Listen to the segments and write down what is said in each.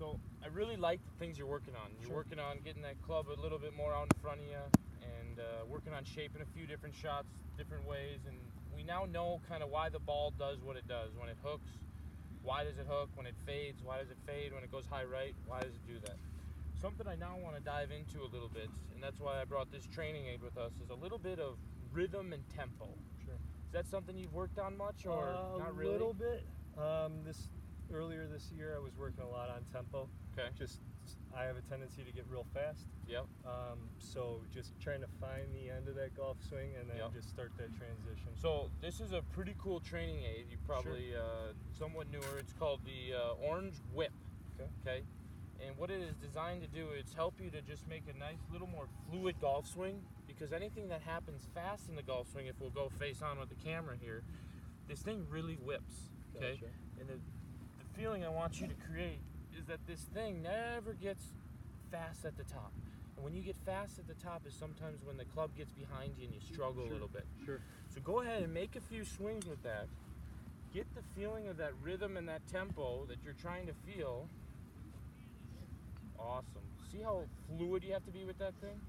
So I really like the things you're working on. You're working on getting that club a little bit more out in front of you, and working on shaping a few different shots, different ways. And we now know kind of why the ball does what it does. When it hooks, why does it hook? When it fades, why does it fade? When it goes high right, why does it do that? Something I now want to dive into a little bit, and that's why I brought this training aid with us, is a little bit of rhythm and tempo. Sure. Is that something you've worked on much, or not really? A little bit. Earlier this year, I was working a lot on tempo. Okay. I have a tendency to get real fast. Yep. So just trying to find the end of that golf swing and then Yep. just start that transition. So this is a pretty cool training aid. You probably somewhat newer. It's called the Orange Whip. Okay. And what it is designed to do is help you to just make a nice little more fluid golf swing, because anything that happens fast in the golf swing, if we'll go face on with the camera here, this thing really whips. Okay. Gotcha. And the feeling I want you to create is that this thing never gets fast at the top. And when you get fast at the top is sometimes when the club gets behind you and you struggle a little bit. Sure. So go ahead and make a few swings with that. Get the feeling of that rhythm and that tempo that you're trying to feel. Awesome. See how fluid you have to be with that thing?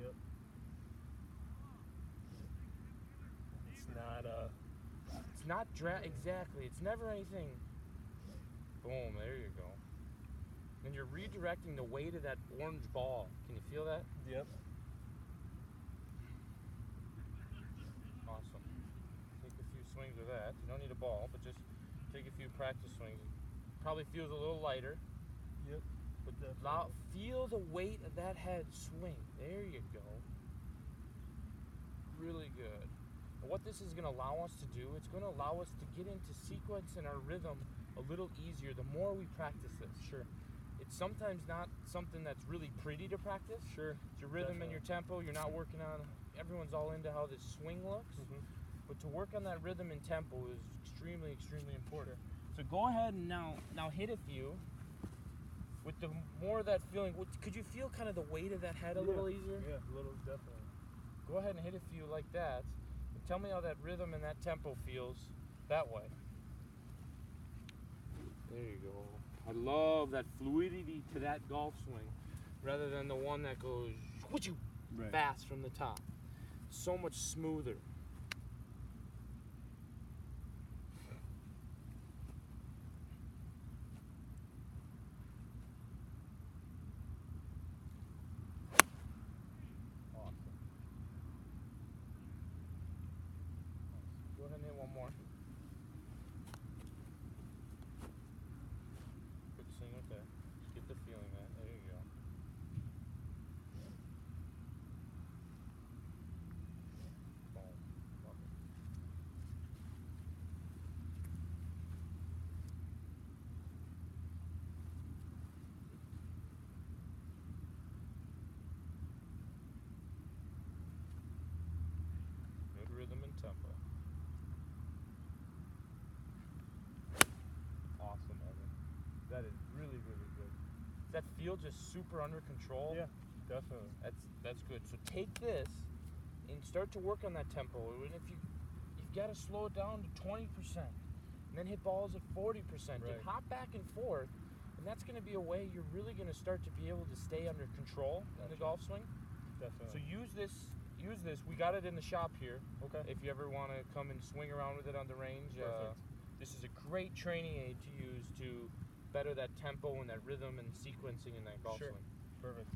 Yep. It's not exactly. It's never anything. Boom, there you go. And you're redirecting the weight of that orange ball. Can you feel that? Yep. Awesome. Take a few swings with that. You don't need a ball, but just take a few practice swings. Probably feels a little lighter. Yep. But feel the weight of that head swing. There you go. Really good. And what this is going to allow us to do, it's going to allow us to get into sequence and our rhythm a little easier the more we practice this. Sure. It's sometimes not something that's really pretty to practice. Sure. It's your rhythm and your tempo. You're not working on, everyone's all into how this swing looks. Mm-hmm. But to work on that rhythm and tempo is extremely, extremely important. So go ahead and now hit a few. With the more of that feeling, could you feel kind of the weight of that head a little easier? Yeah, a little, definitely. Go ahead and hit a few like that. And tell me how that rhythm and that tempo feels that way. There you go. I love that fluidity to that golf swing rather than the one that goes fast from the top. So much smoother. Awesome. Go ahead and hit one more. Good swing with that. Just get the feeling that. There you go. Boom. Love it. Good rhythm and tempo. Awesome, Evan. That is really, really good. Does that feel just super under control? Yeah, definitely. That's good. So take this and start to work on that tempo. And if you've got to slow it down to 20%, and then hit balls at 40%. Right. You hop back and forth, and that's going to be a way you're really going to start to be able to stay under control in the golf swing. Definitely. So use this. We got it in the shop here. Okay. If you ever want to come and swing around with it on the range, Perfect. this is a great training aid to use to better that tempo and that rhythm and sequencing in that golf Sure. swing. Perfect.